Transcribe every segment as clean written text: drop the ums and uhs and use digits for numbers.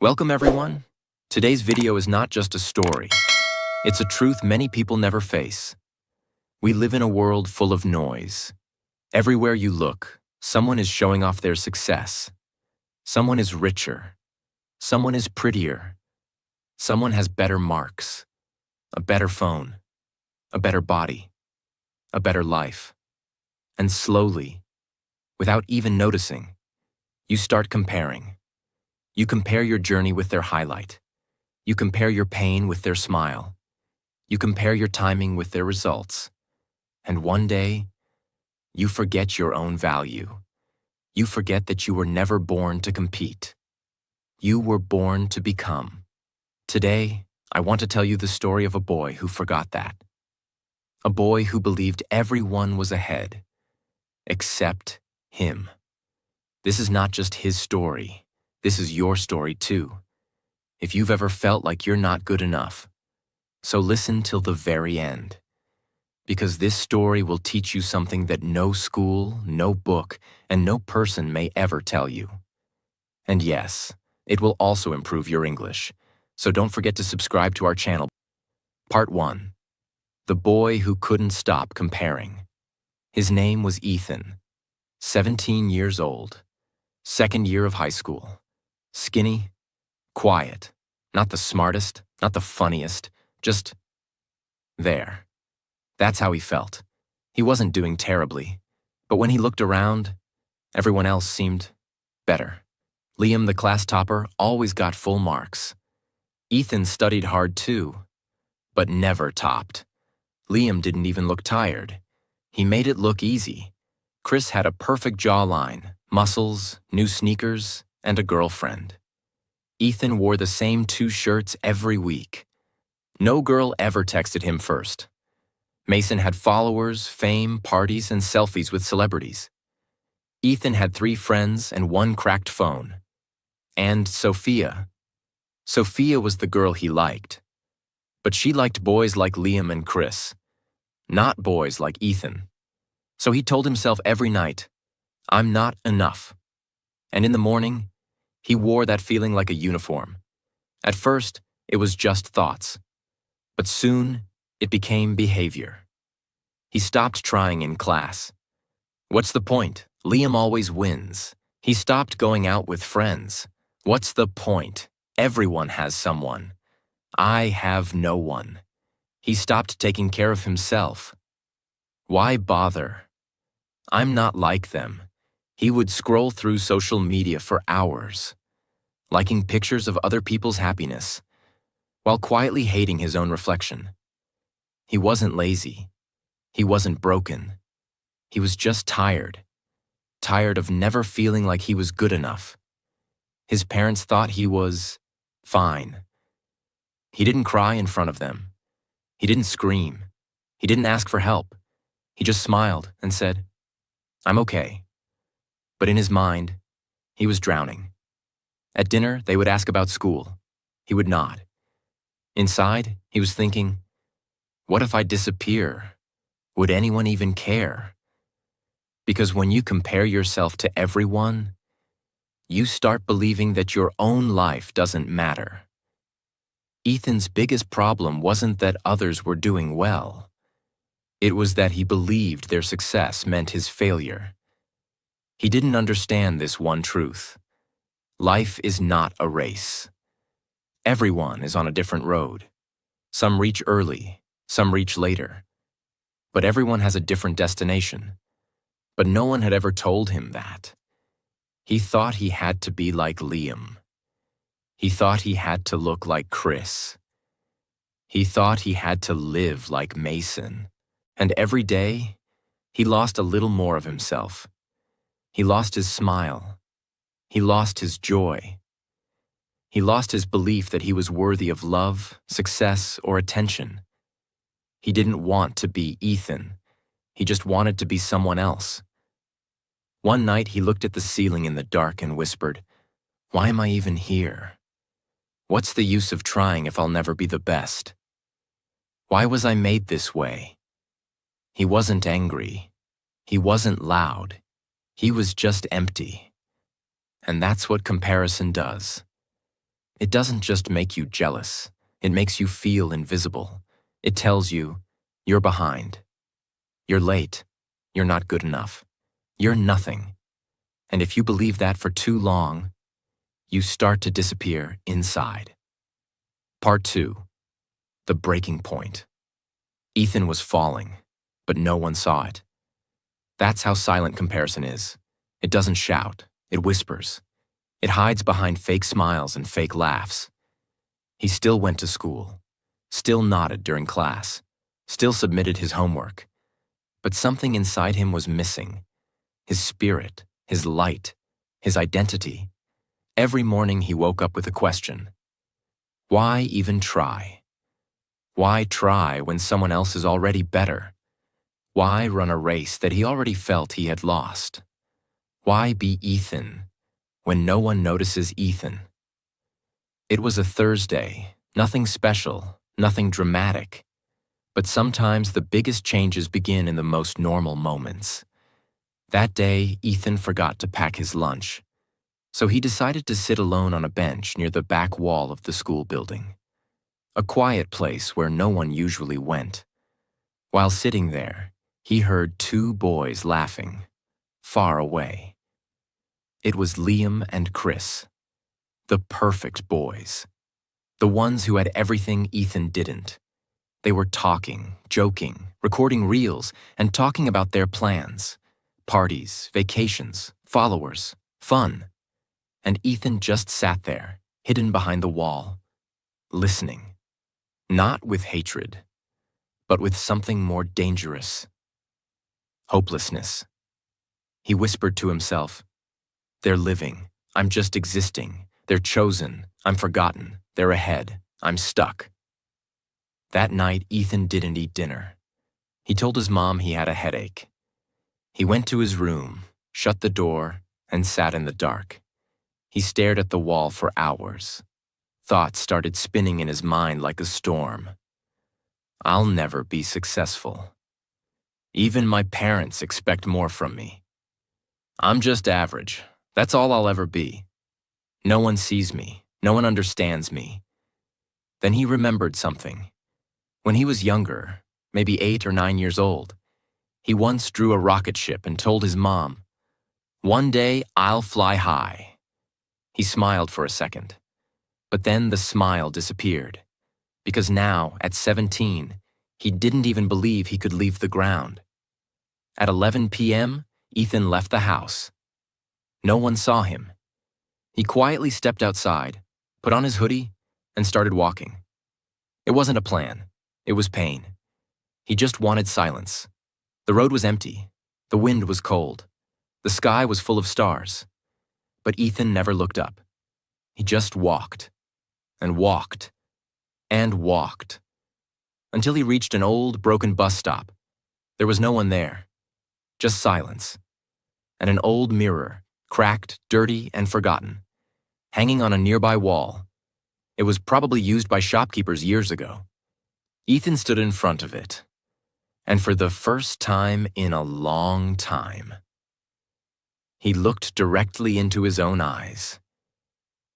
Welcome everyone. Today's video is not just a story. It's a truth many people never face. We live in a world full of noise. Everywhere you look, someone is showing off their success. Someone is richer. Someone is prettier. Someone has better marks, a better phone, a better body, a better life. And slowly, without even noticing, you start comparing. You compare your journey with their highlight. You compare your pain with their smile. You compare your timing with their results. And one day, you forget your own value. You forget that you were never born to compete. You were born to become. Today, I want to tell you the story of a boy who forgot that. A boy who believed everyone was ahead, except him. This is not just his story. This is your story too, if you've ever felt like you're not good enough. So listen till the very end, because this story will teach you something that no school, no book, and no person may ever tell you. And yes, it will also improve your English, so don't forget to subscribe to our channel. Part 1. The boy who couldn't stop comparing. His name was Ethan, 17 years old, second year of high school. Skinny, quiet, not the smartest, not the funniest, just there. That's how he felt. He wasn't doing terribly, but when he looked around, everyone else seemed better. Liam, the class topper, always got full marks. Ethan studied hard too, but never topped. Liam didn't even look tired. He made it look easy. Chris had a perfect jawline, muscles, new sneakers, and a girlfriend. Ethan wore the same 2 shirts every week. No girl ever texted him first. Mason had followers, fame, parties, and selfies with celebrities. Ethan had 3 friends and 1 cracked phone. And Sophia. Sophia was the girl he liked. But she liked boys like Liam and Chris, not boys like Ethan. So he told himself every night, "I'm not enough." And in the morning, he wore that feeling like a uniform. At first, it was just thoughts. But soon, it became behavior. He stopped trying in class. What's the point? Liam always wins. He stopped going out with friends. What's the point? Everyone has someone. I have no one. He stopped taking care of himself. Why bother? I'm not like them. He would scroll through social media for hours, liking pictures of other people's happiness, while quietly hating his own reflection. He wasn't lazy. He wasn't broken. He was just tired. Tired of never feeling like he was good enough. His parents thought he was fine. He didn't cry in front of them. He didn't scream. He didn't ask for help. He just smiled and said, "I'm okay." But in his mind, he was drowning. At dinner, they would ask about school. He would nod. Inside, he was thinking, what if I disappear? Would anyone even care? Because when you compare yourself to everyone, you start believing that your own life doesn't matter. Ethan's biggest problem wasn't that others were doing well. It was that he believed their success meant his failure. He didn't understand this one truth. Life is not a race. Everyone is on a different road. Some reach early, some reach later. But everyone has a different destination. But no one had ever told him that. He thought he had to be like Liam. He thought he had to look like Chris. He thought he had to live like Mason. And every day, he lost a little more of himself. He lost his smile. He lost his joy. He lost his belief that he was worthy of love, success, or attention. He didn't want to be Ethan. He just wanted to be someone else. One night, he looked at the ceiling in the dark and whispered, "Why am I even here? What's the use of trying if I'll never be the best? Why was I made this way?" He wasn't angry. He wasn't loud. He was just empty. And that's what comparison does. It doesn't just make you jealous. It makes you feel invisible. It tells you, you're behind. You're late. You're not good enough. You're nothing. And if you believe that for too long, you start to disappear inside. Part 2. The breaking point. Ethan was falling, but no one saw it. That's how silent comparison is. It doesn't shout. It whispers. It hides behind fake smiles and fake laughs. He still went to school, still nodded during class, still submitted his homework. But something inside him was missing. His spirit, his light, his identity. Every morning he woke up with a question. Why even try? Why try when someone else is already better? Why run a race that he already felt he had lost? Why be Ethan when no one notices Ethan? It was a Thursday, nothing special, nothing dramatic. But sometimes the biggest changes begin in the most normal moments. That day, Ethan forgot to pack his lunch, so he decided to sit alone on a bench near the back wall of the school building, a quiet place where no one usually went. While sitting there, he heard two boys laughing, far away. It was Liam and Chris, the perfect boys, the ones who had everything Ethan didn't. They were talking, joking, recording reels, and talking about their plans, parties, vacations, followers, fun. And Ethan just sat there, hidden behind the wall, listening. Not with hatred, but with something more dangerous. Hopelessness. He whispered to himself, "They're living. I'm just existing. They're chosen. I'm forgotten. They're ahead. I'm stuck." That night, Ethan didn't eat dinner. He told his mom he had a headache. He went to his room, shut the door, and sat in the dark. He stared at the wall for hours. Thoughts started spinning in his mind like a storm. I'll never be successful. Even my parents expect more from me. I'm just average. That's all I'll ever be. No one sees me. No one understands me. Then he remembered something. When he was younger, maybe 8 or 9 years old, he once drew a rocket ship and told his mom, "One day I'll fly high." He smiled for a second, but then the smile disappeared, because now, at 17, he didn't even believe he could leave the ground. At 11 p.m., Ethan left the house. No one saw him. He quietly stepped outside, put on his hoodie, and started walking. It wasn't a plan. It was pain. He just wanted silence. The road was empty. The wind was cold. The sky was full of stars. But Ethan never looked up. He just walked, and walked, and walked, until he reached an old, broken bus stop. There was no one there, just silence, and an old mirror, cracked, dirty, and forgotten, hanging on a nearby wall. It was probably used by shopkeepers years ago. Ethan stood in front of it, and for the first time in a long time, he looked directly into his own eyes.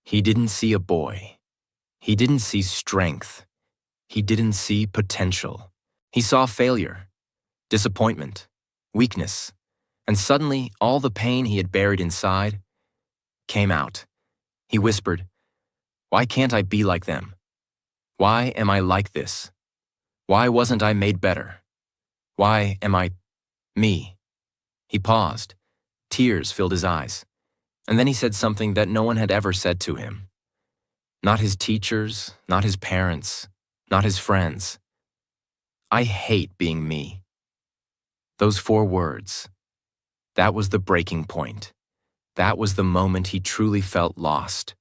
He didn't see a boy. He didn't see strength. He didn't see potential. He saw failure, disappointment, weakness, and suddenly all the pain he had buried inside came out. He whispered, "Why can't I be like them? Why am I like this? Why wasn't I made better? Why am I me?" He paused. Tears filled his eyes. And then he said something that no one had ever said to him. Not his teachers, not his parents, not his friends. "I hate being me." Those 4 words. That was the breaking point. That was the moment he truly felt lost.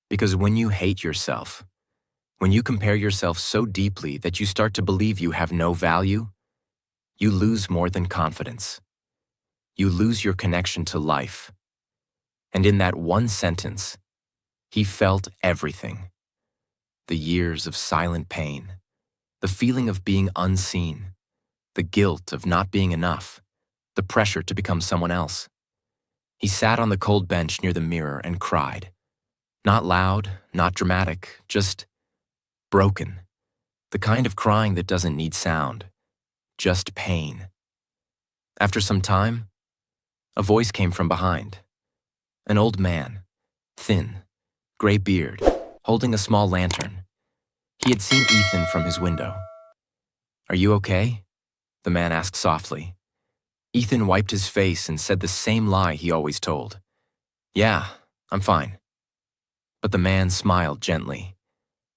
Because when you hate yourself, when you compare yourself so deeply that you start to believe you have no value, you lose more than confidence. You lose your connection to life. And in that one sentence, he felt everything. The years of silent pain, the feeling of being unseen, the guilt of not being enough, the pressure to become someone else. He sat on the cold bench near the mirror and cried. Not loud, not dramatic, just broken. The kind of crying that doesn't need sound, just pain. After some time, a voice came from behind. An old man, thin, gray beard, holding a small lantern. He had seen Ethan from his window. "Are you okay?" the man asked softly. Ethan wiped his face and said the same lie he always told. "Yeah, I'm fine." But the man smiled gently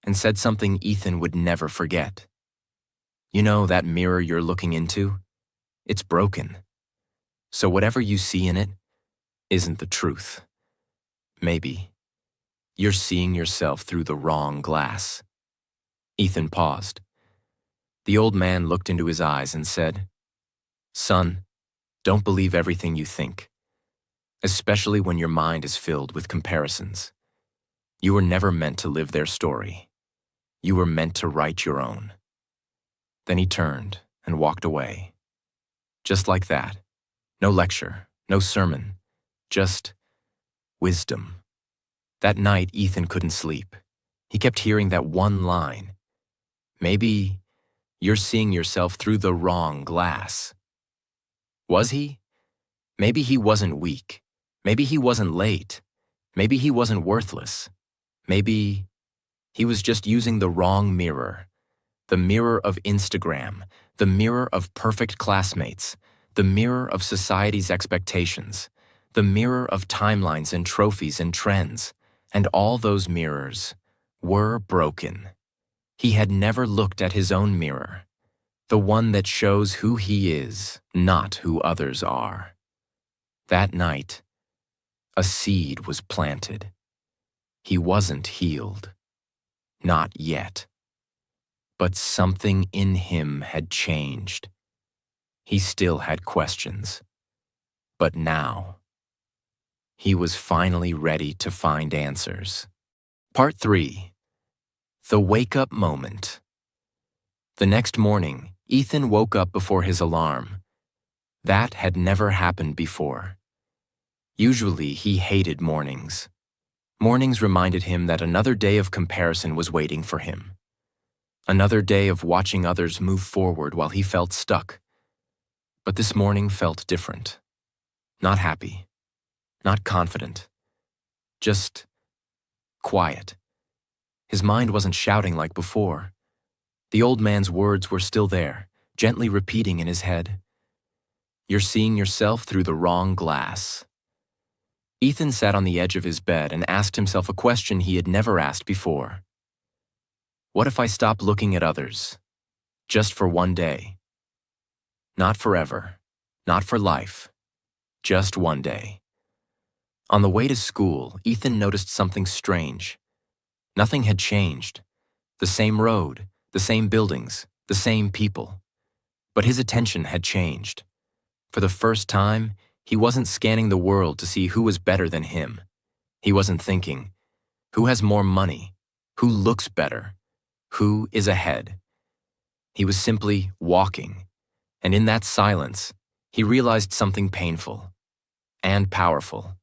and said something Ethan would never forget. "You know that mirror you're looking into? It's broken. So whatever you see in it isn't the truth. Maybe you're seeing yourself through the wrong glass." Ethan paused. The old man looked into his eyes and said, "Son, don't believe everything you think, especially when your mind is filled with comparisons. You were never meant to live their story. You were meant to write your own." Then he turned and walked away. Just like that. No lecture, no sermon, just wisdom. That night, Ethan couldn't sleep. He kept hearing that one line. Maybe you're seeing yourself through the wrong glass. Was he? Maybe he wasn't weak. Maybe he wasn't late. Maybe he wasn't worthless. Maybe he was just using the wrong mirror. The mirror of Instagram, the mirror of perfect classmates, the mirror of society's expectations, the mirror of timelines and trophies and trends, and all those mirrors were broken. He had never looked at his own mirror, the one that shows who he is, not who others are. That night, a seed was planted. He wasn't healed. Not yet. But something in him had changed. He still had questions. But now, he was finally ready to find answers. Part 3. The Wake-Up Moment. The next morning, Ethan woke up before his alarm. That had never happened before. Usually, he hated mornings. Mornings reminded him that another day of comparison was waiting for him. Another day of watching others move forward while he felt stuck. But this morning felt different. Not happy. Not confident. Just quiet. His mind wasn't shouting like before. The old man's words were still there, gently repeating in his head. "You're seeing yourself through the wrong glass." Ethan sat on the edge of his bed and asked himself a question he had never asked before. What if I stopped looking at others? Just for one day. Not forever. Not for life. Just one day. On the way to school, Ethan noticed something strange. Nothing had changed. The same road, the same buildings, the same people. But his attention had changed. For the first time, he wasn't scanning the world to see who was better than him. He wasn't thinking, who has more money? Who looks better? Who is ahead? He was simply walking. And in that silence, he realized something painful and powerful.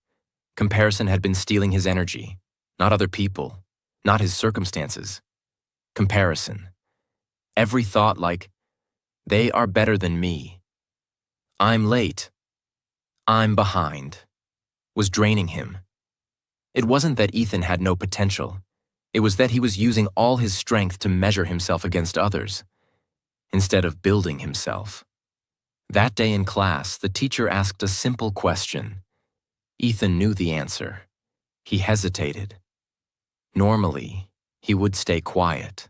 Comparison had been stealing his energy, not other people, not his circumstances. Comparison. Every thought like, they are better than me. I'm late. I'm behind. Was draining him. It wasn't that Ethan had no potential. It was that he was using all his strength to measure himself against others, instead of building himself. That day in class, the teacher asked a simple question. Ethan knew the answer. He hesitated. Normally, he would stay quiet.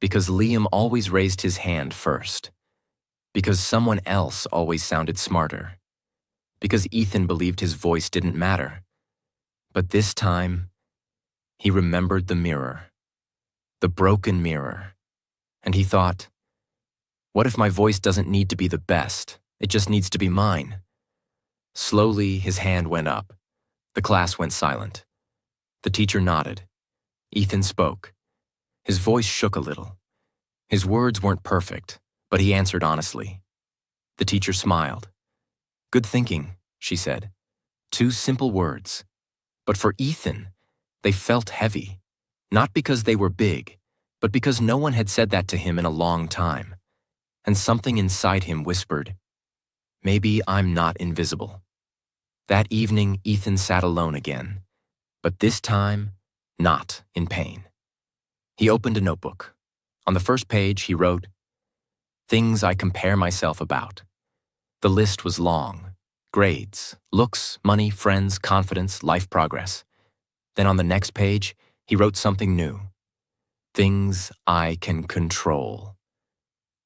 Because Liam always raised his hand first. Because someone else always sounded smarter. Because Ethan believed his voice didn't matter. But this time, he remembered the mirror. The broken mirror. And he thought, what if my voice doesn't need to be the best? It just needs to be mine. Slowly, his hand went up. The class went silent. The teacher nodded. Ethan spoke. His voice shook a little. His words weren't perfect, but he answered honestly. The teacher smiled. Good thinking, she said. 2 simple words. But for Ethan, They felt heavy, not because they were big, but because no one had said that to him in a long time. And something inside him whispered, maybe I'm not invisible. That evening, Ethan sat alone again, but this time, not in pain. He opened a notebook. On the first page, he wrote, "Things I compare myself about." The list was long. Grades, looks, money, friends, confidence, life progress. Then on the next page, he wrote something new. Things I can control.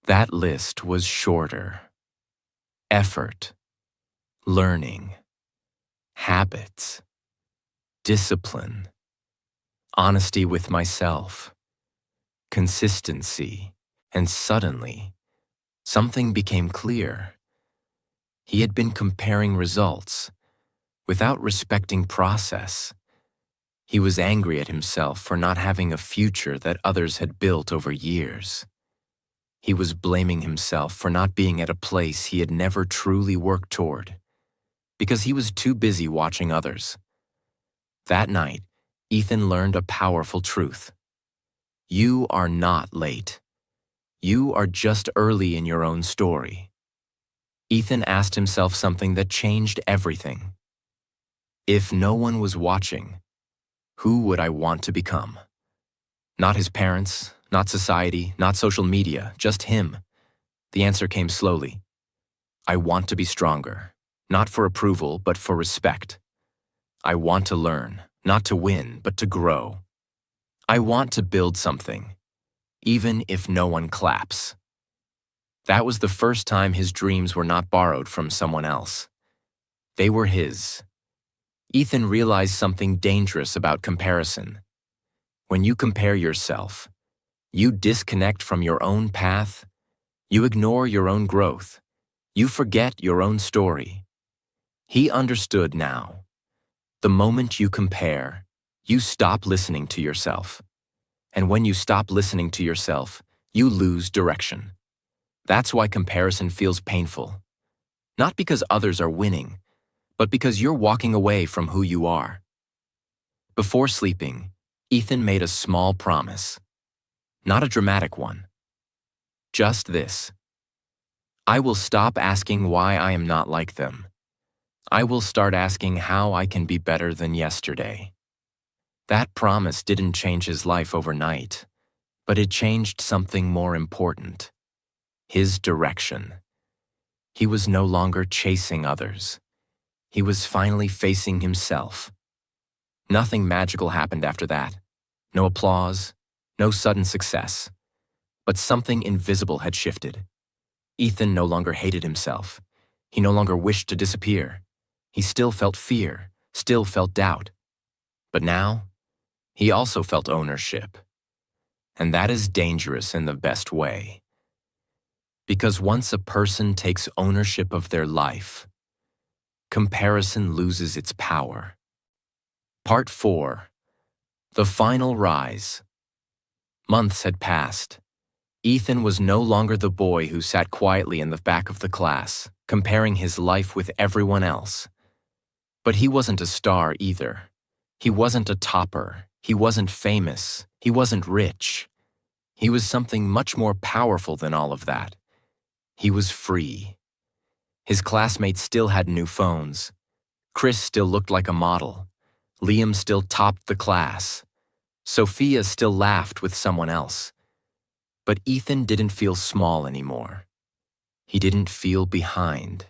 That list was shorter. Effort, learning, habits, discipline, honesty with myself, consistency, and suddenly, something became clear. He had been comparing results without respecting process. He was angry at himself for not having a future that others had built over years. He was blaming himself for not being at a place he had never truly worked toward, because he was too busy watching others. That night, Ethan learned a powerful truth. You are not late. You are just early in your own story. Ethan asked himself something that changed everything. If no one was watching, who would I want to become? Not his parents, not society, not social media, just him. The answer came slowly. I want to be stronger, not for approval, but for respect. I want to learn, not to win, but to grow. I want to build something, even if no one claps. That was the first time his dreams were not borrowed from someone else. They were his. Ethan realized something dangerous about comparison. When you compare yourself, you disconnect from your own path, you ignore your own growth, you forget your own story. He understood now. The moment you compare, you stop listening to yourself. And when you stop listening to yourself, you lose direction. That's why comparison feels painful. Not because others are winning, but because you're walking away from who you are. Before sleeping, Ethan made a small promise. Not a dramatic one. Just this. I will stop asking why I am not like them. I will start asking how I can be better than yesterday. That promise didn't change his life overnight, but it changed something more important. His direction. He was no longer chasing others. He was finally facing himself. Nothing magical happened after that. No applause, no sudden success. But something invisible had shifted. Ethan no longer hated himself. He no longer wished to disappear. He still felt fear, still felt doubt. But now, he also felt ownership. And that is dangerous in the best way. Because once a person takes ownership of their life, comparison loses its power. Part 4. The Final Rise. Months had passed. Ethan was no longer the boy who sat quietly in the back of the class, comparing his life with everyone else. But he wasn't a star either. He wasn't a topper. He wasn't famous. He wasn't rich. He was something much more powerful than all of that. He was free. His classmates still had new phones. Chris still looked like a model. Liam still topped the class. Sophia still laughed with someone else. But Ethan didn't feel small anymore. He didn't feel behind.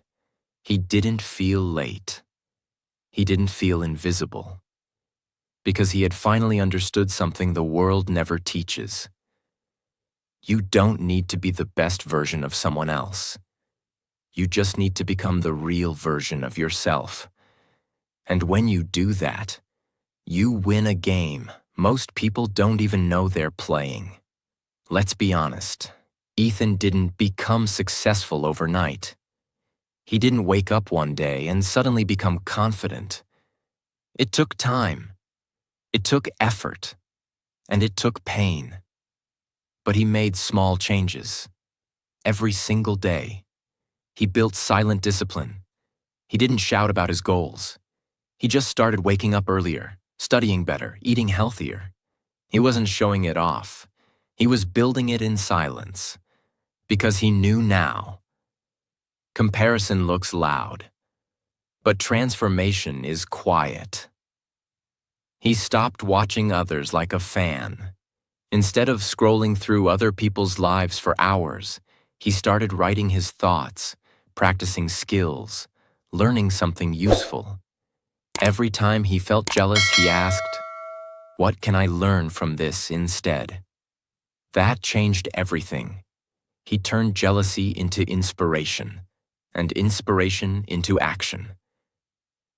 He didn't feel late. He didn't feel invisible. Because he had finally understood something the world never teaches. You don't need to be the best version of someone else. You just need to become the real version of yourself. And when you do that, you win a game most people don't even know they're playing. Let's be honest, Ethan didn't become successful overnight. He didn't wake up one day and suddenly become confident. It took time. It took effort. And it took pain. But he made small changes. Every single day. He built silent discipline. He didn't shout about his goals. He just started waking up earlier, studying better, eating healthier. He wasn't showing it off. He was building it in silence, because he knew now. Comparison looks loud, but transformation is quiet. He stopped watching others like a fan. Instead of scrolling through other people's lives for hours, he started writing his thoughts, practicing skills, learning something useful. Every time he felt jealous, he asked, "What can I learn from this instead?" That changed everything. He turned jealousy into inspiration, and inspiration into action.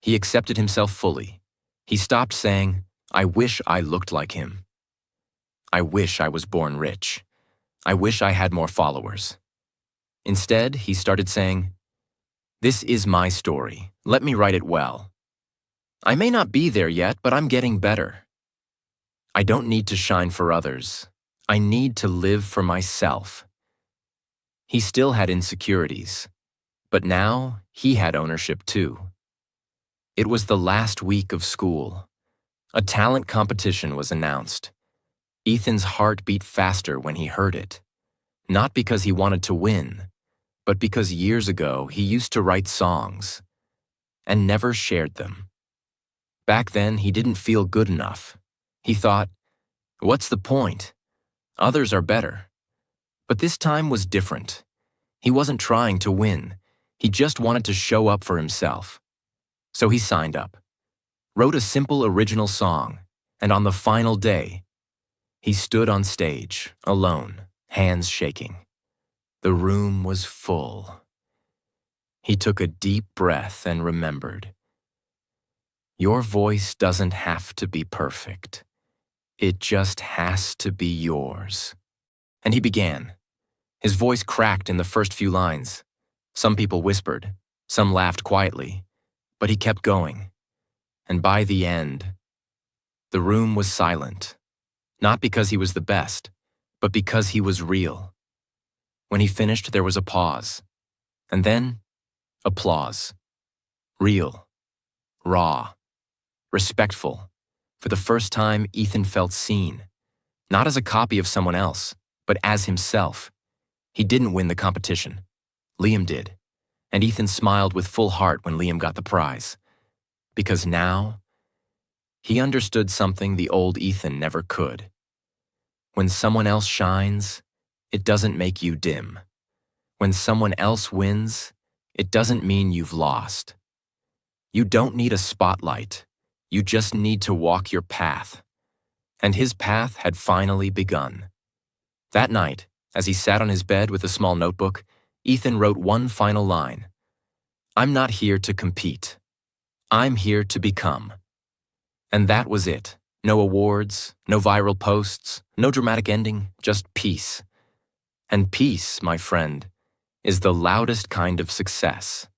He accepted himself fully. He stopped saying, "I wish I looked like him. I wish I was born rich. I wish I had more followers." Instead, he started saying, "This is my story. Let me write it well. I may not be there yet, but I'm getting better. I don't need to shine for others. I need to live for myself." He still had insecurities, but now he had ownership too. It was the last week of school. A talent competition was announced. Ethan's heart beat faster when he heard it, not because he wanted to win, but because years ago he used to write songs and never shared them. Back then, he didn't feel good enough. He thought, "What's the point? Others are better." But this time was different. He wasn't trying to win. He just wanted to show up for himself. So he signed up, wrote a simple original song, and on the final day, he stood on stage, alone, hands shaking. The room was full. He took a deep breath and remembered, "Your voice doesn't have to be perfect. It just has to be yours." And he began. His voice cracked in the first few lines. Some people whispered, some laughed quietly, but he kept going. And by the end, the room was silent, not because he was the best, but because he was real. When he finished, there was a pause, and then applause. Real, raw, respectful. For the first time, Ethan felt seen, not as a copy of someone else, but as himself. He didn't win the competition. Liam did, and Ethan smiled with full heart when Liam got the prize. Because now, he understood something the old Ethan never could. When someone else shines, it doesn't make you dim. When someone else wins, it doesn't mean you've lost. You don't need a spotlight. You just need to walk your path. And his path had finally begun. That night, as he sat on his bed with a small notebook, Ethan wrote one final line. "I'm not here to compete. I'm here to become." And that was it. No awards, no viral posts, no dramatic ending, just peace. And peace, my friend, is the loudest kind of success.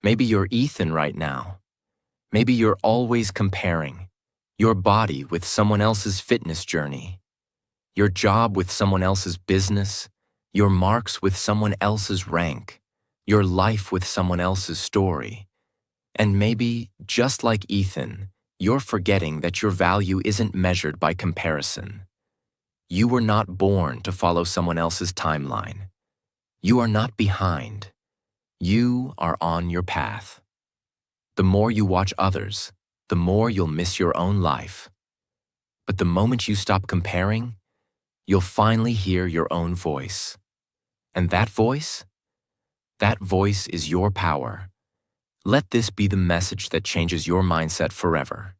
Maybe you're Ethan right now. Maybe you're always comparing your body with someone else's fitness journey, your job with someone else's business, your marks with someone else's rank, your life with someone else's story. And maybe, just like Ethan, you're forgetting that your value isn't measured by comparison. You were not born to follow someone else's timeline. You are not behind. You are on your path. The more you watch others, the more you'll miss your own life. But the moment you stop comparing, you'll finally hear your own voice. And that voice is your power. Let this be the message that changes your mindset forever.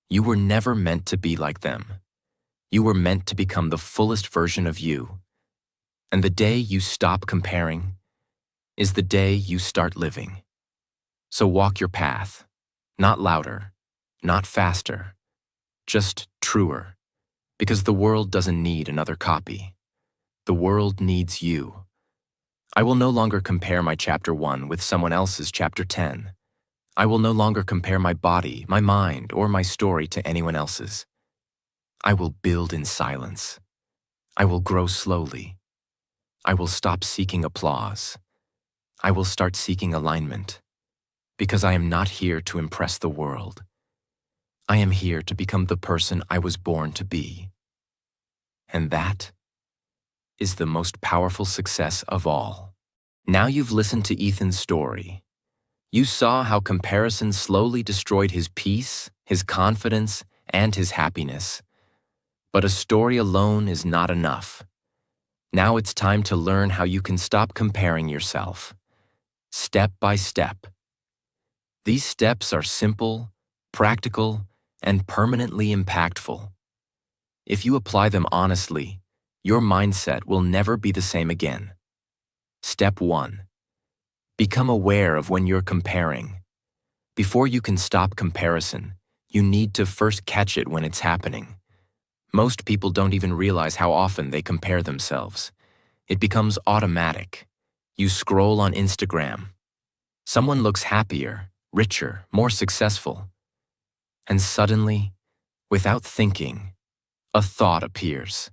You were never meant to be like them. You were meant to become the fullest version of you. And the day you stop comparing is the day you start living. So walk your path, not louder, not faster, just truer. Because the world doesn't need another copy. The world needs you. I will no longer compare my chapter 1 with someone else's chapter 10. I will no longer compare my body, my mind, or my story to anyone else's. I will build in silence. I will grow slowly. I will stop seeking applause. I will start seeking alignment. Because I am not here to impress the world. I am here to become the person I was born to be. And that is the most powerful success of all. Now you've listened to Ethan's story. You saw how comparison slowly destroyed his peace, his confidence, and his happiness. But a story alone is not enough. Now it's time to learn how you can stop comparing yourself, step by step. These steps are simple, practical, and permanently impactful. If you apply them honestly, your mindset will never be the same again. Step 1. Become aware of when you're comparing. Before you can stop comparison, you need to first catch it when it's happening. Most people don't even realize how often they compare themselves. It becomes automatic. You scroll on Instagram. Someone looks happier, richer, more successful. And suddenly, without thinking, a thought appears.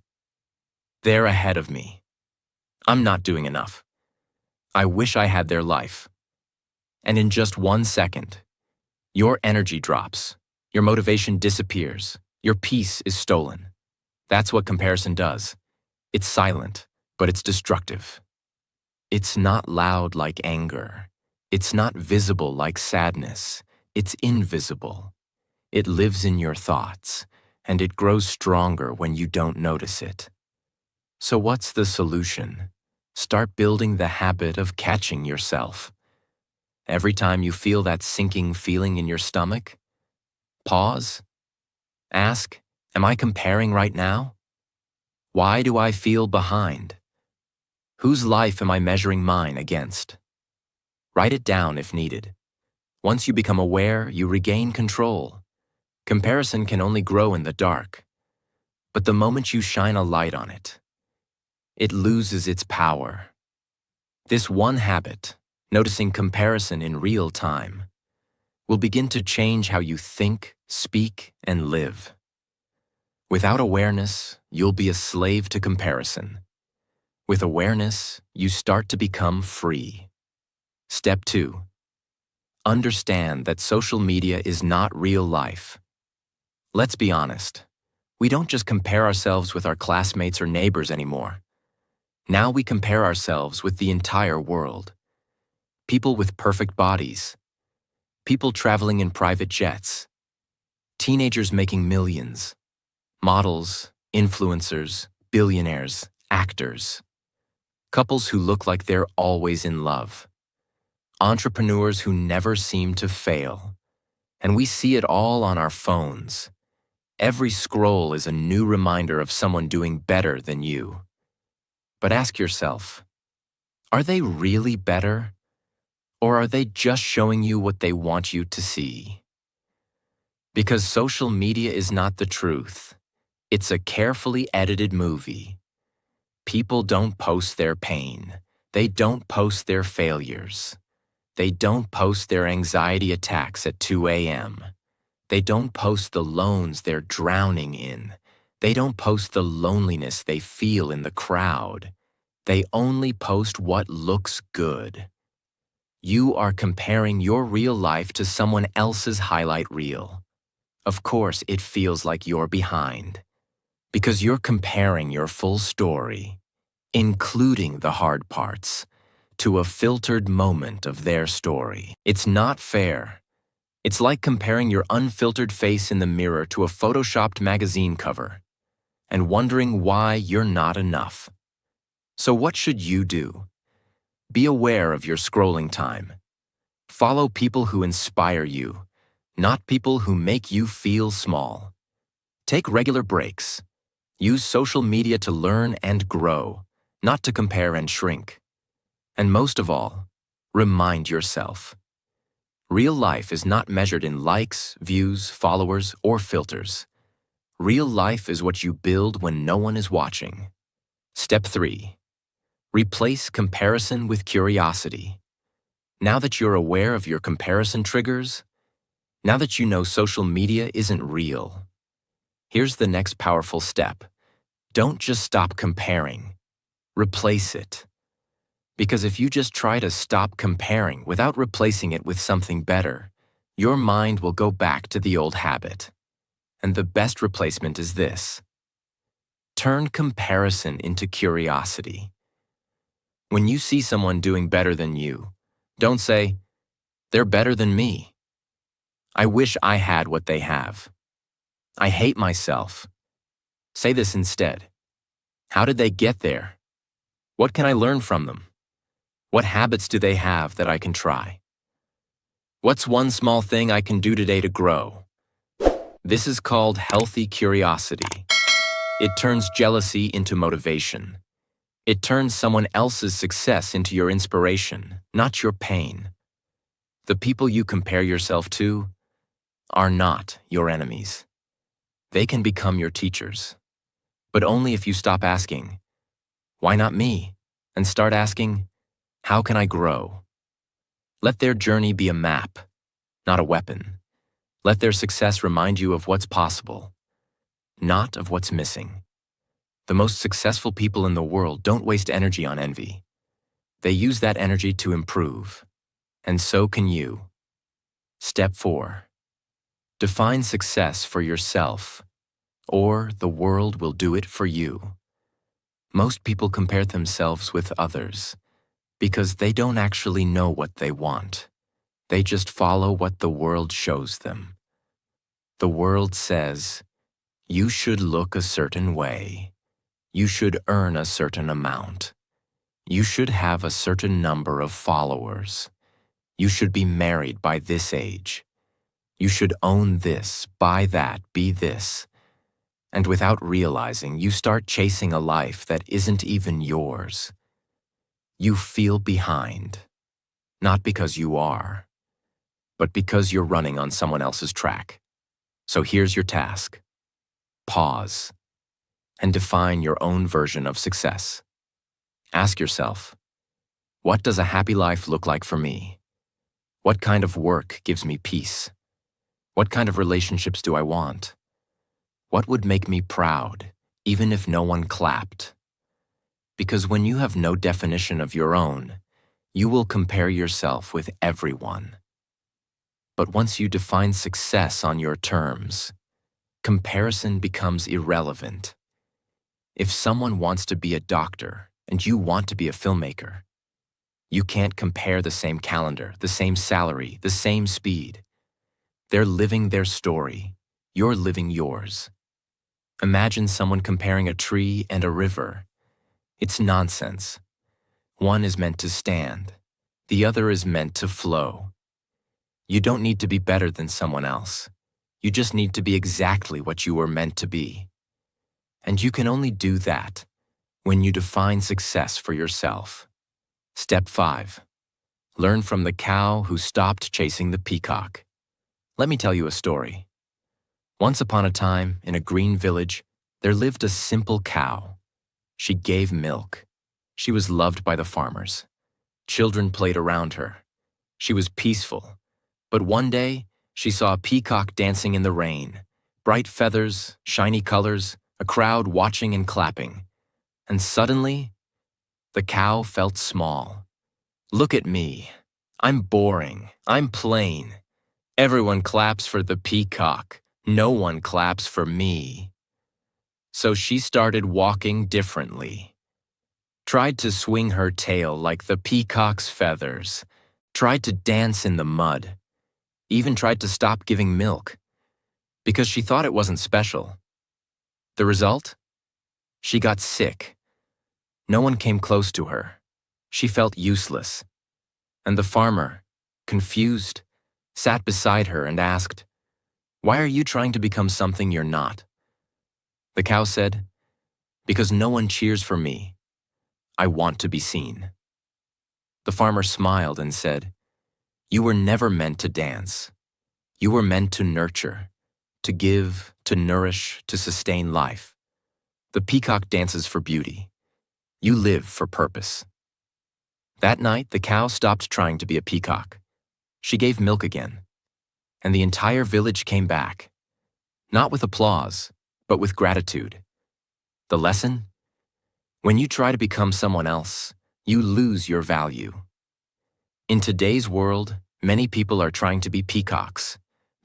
They're ahead of me. I'm not doing enough. I wish I had their life. And in just 1 second, your energy drops, your motivation disappears, your peace is stolen. That's what comparison does. It's silent, but it's destructive. It's not loud like anger. It's not visible like sadness. It's invisible. It lives in your thoughts, and it grows stronger when you don't notice it. So what's the solution? Start building the habit of catching yourself. Every time you feel that sinking feeling in your stomach, pause. Ask, am I comparing right now? Why do I feel behind? Whose life am I measuring mine against? Write it down if needed. Once you become aware, you regain control. Comparison can only grow in the dark. But the moment you shine a light on it, it loses its power. This one habit, noticing comparison in real time, will begin to change how you think, speak, and live. Without awareness, you'll be a slave to comparison. With awareness, you start to become free. Step 2. Understand that social media is not real life. Let's be honest. We don't just compare ourselves with our classmates or neighbors anymore. Now we compare ourselves with the entire world. People with perfect bodies. People traveling in private jets. Teenagers making millions. Models, influencers, billionaires, actors. Couples who look like they're always in love. Entrepreneurs who never seem to fail. And we see it all on our phones. Every scroll is a new reminder of someone doing better than you. But ask yourself, are they really better? Or are they just showing you what they want you to see? Because social media is not the truth. It's a carefully edited movie. People don't post their pain. They don't post their failures. They don't post their anxiety attacks at 2 a.m. They don't post the loans they're drowning in. They don't post the loneliness they feel in the crowd. They only post what looks good. You are comparing your real life to someone else's highlight reel. Of course, it feels like you're behind. Because you're comparing your full story, including the hard parts, to a filtered moment of their story. It's not fair. It's like comparing your unfiltered face in the mirror to a photoshopped magazine cover and wondering why you're not enough. So what should you do? Be aware of your scrolling time. Follow people who inspire you, not people who make you feel small. Take regular breaks. Use social media to learn and grow, not to compare and shrink. And most of all, remind yourself. Real life is not measured in likes, views, followers, or filters. Real life is what you build when no one is watching. Step 3. Replace comparison with curiosity. Now that you're aware of your comparison triggers, now that you know social media isn't real, here's the next powerful step. Don't just stop comparing. Replace it. Because if you just try to stop comparing without replacing it with something better, your mind will go back to the old habit. And the best replacement is this. Turn comparison into curiosity. When you see someone doing better than you, don't say, "They're better than me. I wish I had what they have. I hate myself." Say this instead. How did they get there? What can I learn from them? What habits do they have that I can try? What's one small thing I can do today to grow? This is called healthy curiosity. It turns jealousy into motivation. It turns someone else's success into your inspiration, not your pain. The people you compare yourself to are not your enemies. They can become your teachers. But only if you stop asking, "Why not me?" and start asking, "How can I grow?" Let their journey be a map, not a weapon. Let their success remind you of what's possible, not of what's missing. The most successful people in the world don't waste energy on envy. They use that energy to improve. And so can you. Step 4. Define success for yourself, or the world will do it for you. Most people compare themselves with others because they don't actually know what they want. They just follow what the world shows them. The world says, you should look a certain way. You should earn a certain amount. You should have a certain number of followers. You should be married by this age. You should own this, buy that, be this. And without realizing, you start chasing a life that isn't even yours. You feel behind, not because you are, but because you're running on someone else's track. So here's your task. Pause and define your own version of success. Ask yourself, what does a happy life look like for me? What kind of work gives me peace? What kind of relationships do I want? What would make me proud, even if no one clapped? Because when you have no definition of your own, you will compare yourself with everyone. But once you define success on your terms, comparison becomes irrelevant. If someone wants to be a doctor and you want to be a filmmaker, you can't compare the same calendar, the same salary, the same speed. They're living their story. You're living yours. Imagine someone comparing a tree and a river. It's nonsense. One is meant to stand. The other is meant to flow. You don't need to be better than someone else. You just need to be exactly what you were meant to be. And you can only do that when you define success for yourself. Step 5. Learn from the cow who stopped chasing the peacock. Let me tell you a story. Once upon a time, in a green village, there lived a simple cow. She gave milk. She was loved by the farmers. Children played around her. She was peaceful. But one day, she saw a peacock dancing in the rain. Bright feathers, shiny colors, a crowd watching and clapping. And suddenly, the cow felt small. Look at me. I'm boring. I'm plain. Everyone claps for the peacock. No one claps for me. So she started walking differently. Tried to swing her tail like the peacock's feathers. Tried to dance in the mud. Even tried to stop giving milk. Because she thought it wasn't special. The result? She got sick. No one came close to her. She felt useless. And the farmer, confused, sat beside her and asked, "Why are you trying to become something you're not?" The cow said, "Because no one cheers for me. I want to be seen." The farmer smiled and said, "You were never meant to dance. You were meant to nurture, to give, to nourish, to sustain life. The peacock dances for beauty. You live for purpose." That night, the cow stopped trying to be a peacock. She gave milk again. And the entire village came back. Not with applause, but with gratitude. The lesson? When you try to become someone else, you lose your value. In today's world, many people are trying to be peacocks.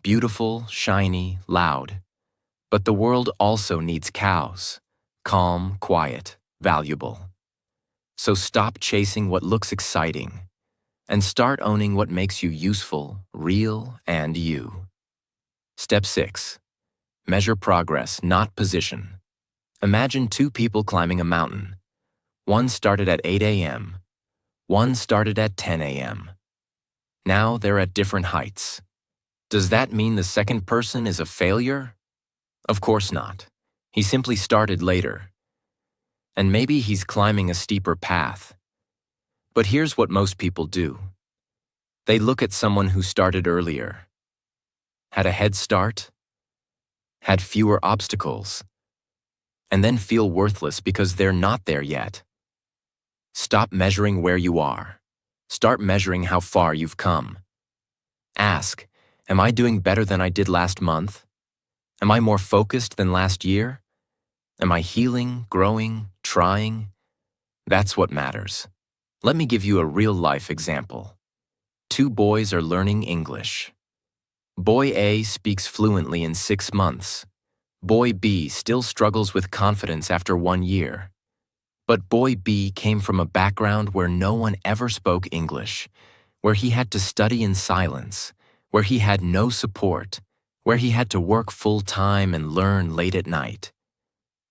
Beautiful, shiny, loud. But the world also needs cows. Calm, quiet, valuable. So stop chasing what looks exciting and start owning what makes you useful, real, and you. Step 6. Measure progress, not position. Imagine two people climbing a mountain. One started at 8 a.m. One started at 10 a.m. Now they're at different heights. Does that mean the second person is a failure? Of course not. He simply started later. And maybe he's climbing a steeper path. But here's what most people do. They look at someone who started earlier, had a head start, had fewer obstacles, and then feel worthless because they're not there yet. Stop measuring where you are. Start measuring how far you've come. Ask, am I doing better than I did last month? Am I more focused than last year? Am I healing, growing, trying? That's what matters. Let me give you a real-life example. Two boys are learning English. Boy A speaks fluently in 6 months. Boy B still struggles with confidence after 1 year. But boy B came from a background where no one ever spoke English, where he had to study in silence, where he had no support, where he had to work full-time and learn late at night.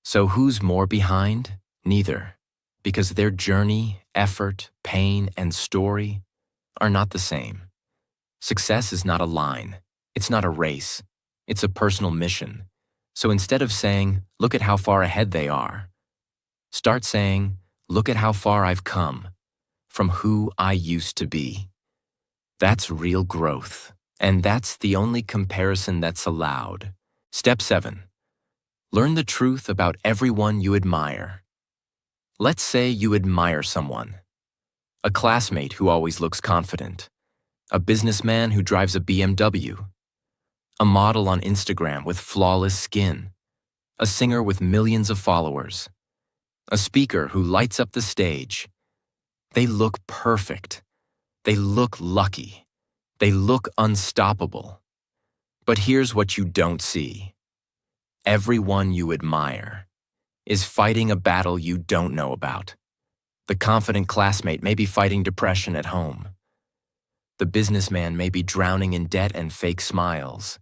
So who's more behind? Neither, because their journey, effort, pain, and story are not the same. Success is not a line. It's not a race. It's a personal mission. So instead of saying, look at how far ahead they are, start saying, look at how far I've come from who I used to be. That's real growth. And that's the only comparison that's allowed. Step 7. Learn the truth about everyone you admire. Let's say you admire someone. A classmate who always looks confident. A businessman who drives a BMW. A model on Instagram with flawless skin. A singer with millions of followers. A speaker who lights up the stage. They look perfect. They look lucky. They look unstoppable. But here's what you don't see. Everyone you admire is fighting a battle you don't know about. The confident classmate may be fighting depression at home. The businessman may be drowning in debt and fake smiles.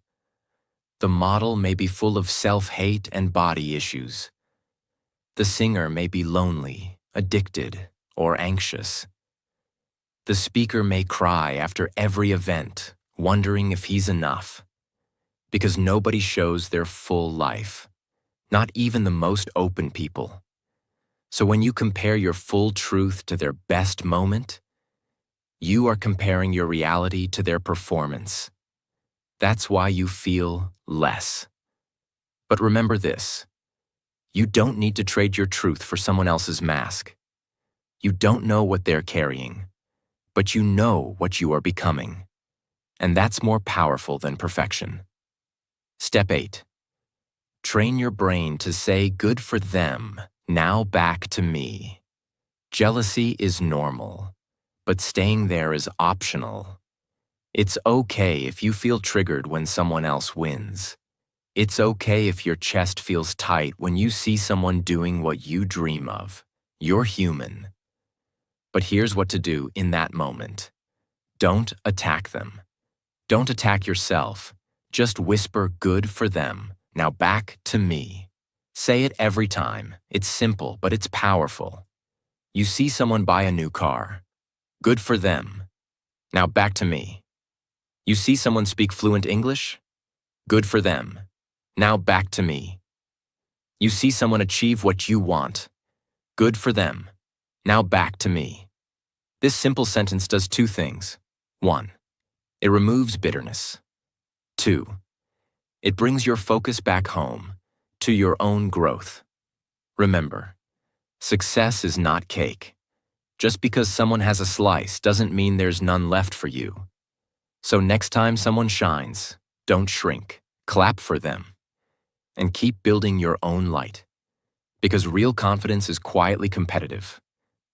The model may be full of self-hate and body issues. The singer may be lonely, addicted, or anxious. The speaker may cry after every event, wondering if he's enough. Because nobody shows their full life, not even the most open people. So when you compare your full truth to their best moment, you are comparing your reality to their performance. That's why you feel less. But remember this, you don't need to trade your truth for someone else's mask. You don't know what they're carrying, but you know what you are becoming. And that's more powerful than perfection. Step 8. Train your brain to say, good for them, now back to me. Jealousy is normal, but staying there is optional. It's okay if you feel triggered when someone else wins. It's okay if your chest feels tight when you see someone doing what you dream of. You're human. But here's what to do in that moment. Don't attack them. Don't attack yourself. Just whisper, good for them, now back to me. Say it every time. It's simple, but it's powerful. You see someone buy a new car. Good for them. Now back to me. You see someone speak fluent English? Good for them. Now back to me. You see someone achieve what you want. Good for them. Now back to me. This simple sentence does 2 things. 1. It removes bitterness. 2. It brings your focus back home, to your own growth. Remember, success is not cake. Just because someone has a slice doesn't mean there's none left for you. So next time someone shines, don't shrink, clap for them, and keep building your own light. Because real confidence is quietly competitive,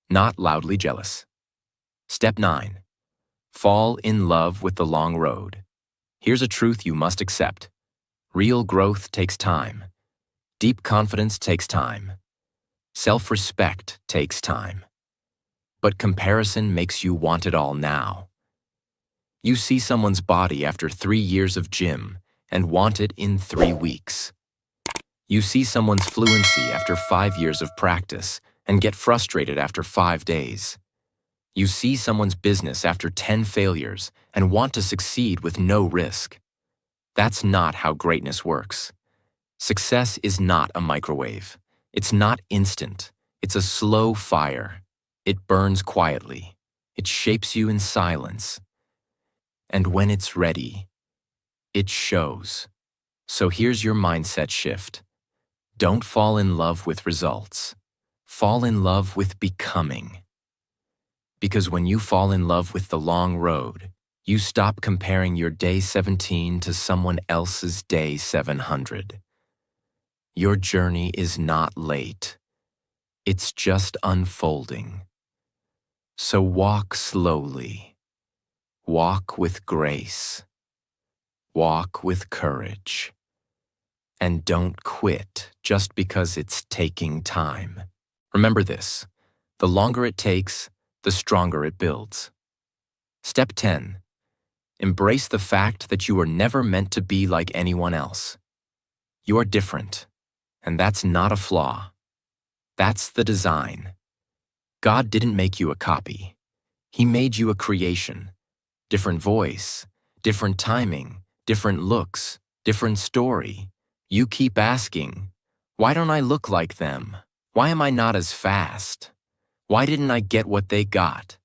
not loudly jealous. Step 9. Fall in love with the long road. Here's a truth you must accept. Real growth takes time. Deep confidence takes time. Self-respect takes time. But comparison makes you want it all now. You see someone's body after 3 years of gym and want it in 3 weeks. You see someone's fluency after 5 years of practice and get frustrated after 5 days. You see someone's business after 10 failures and want to succeed with no risk. That's not how greatness works. Success is not a microwave. It's not instant. It's a slow fire. It burns quietly. It shapes you in silence. And when it's ready, it shows. So here's your mindset shift. Don't fall in love with results. Fall in love with becoming. Because when you fall in love with the long road, you stop comparing your day 17 to someone else's day 700. Your journey is not late. It's just unfolding. So walk slowly. Walk with grace. Walk with courage. And don't quit just because it's taking time. Remember this, the longer it takes, the stronger it builds. Step 10. Embrace the fact that you were never meant to be like anyone else. You are different, and that's not a flaw. That's the design. God didn't make you a copy. He made you a creation. Different voice, different timing, different looks, different story. You keep asking, why don't I look like them? Why am I not as fast? Why didn't I get what they got?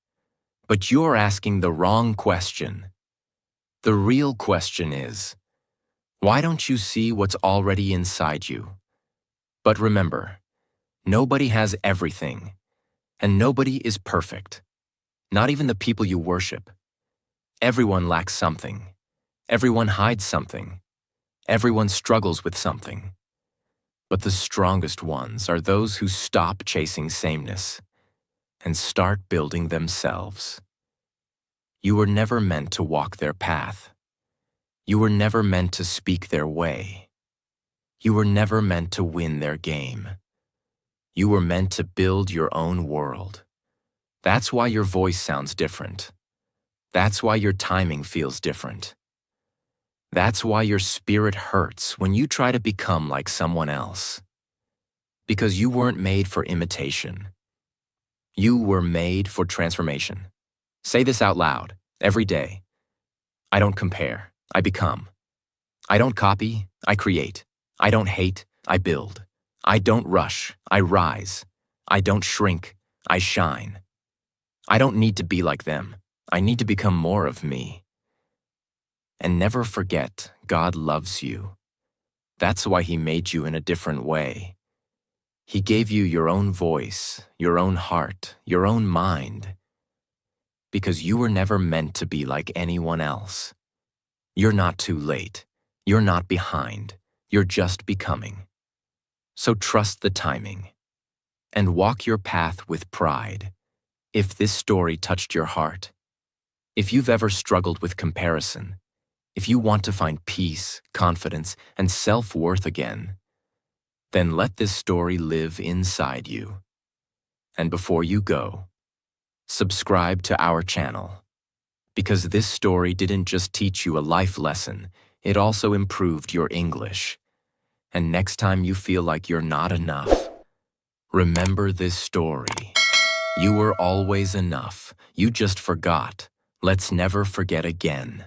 But you're asking the wrong question. The real question is, why don't you see what's already inside you? But remember, nobody has everything, and nobody is perfect. Not even the people you worship. Everyone lacks something. Everyone hides something. Everyone struggles with something. But the strongest ones are those who stop chasing sameness and start building themselves. You were never meant to walk their path. You were never meant to speak their way. You were never meant to win their game. You were meant to build your own world. That's why your voice sounds different. That's why your timing feels different. That's why your spirit hurts when you try to become like someone else. Because you weren't made for imitation. You were made for transformation. Say this out loud, every day. I don't compare, I become. I don't copy, I create. I don't hate, I build. I don't rush, I rise. I don't shrink, I shine. I don't need to be like them. I need to become more of me. And never forget, God loves you. That's why He made you in a different way. He gave you your own voice, your own heart, your own mind. Because you were never meant to be like anyone else. You're not too late. You're not behind. You're just becoming. So trust the timing. And walk your path with pride. If this story touched your heart, if you've ever struggled with comparison, if you want to find peace, confidence, and self-worth again, then let this story live inside you. And before you go, subscribe to our channel. Because this story didn't just teach you a life lesson, it also improved your English. And next time you feel like you're not enough, remember this story. You were always enough. You just forgot. Let's never forget again.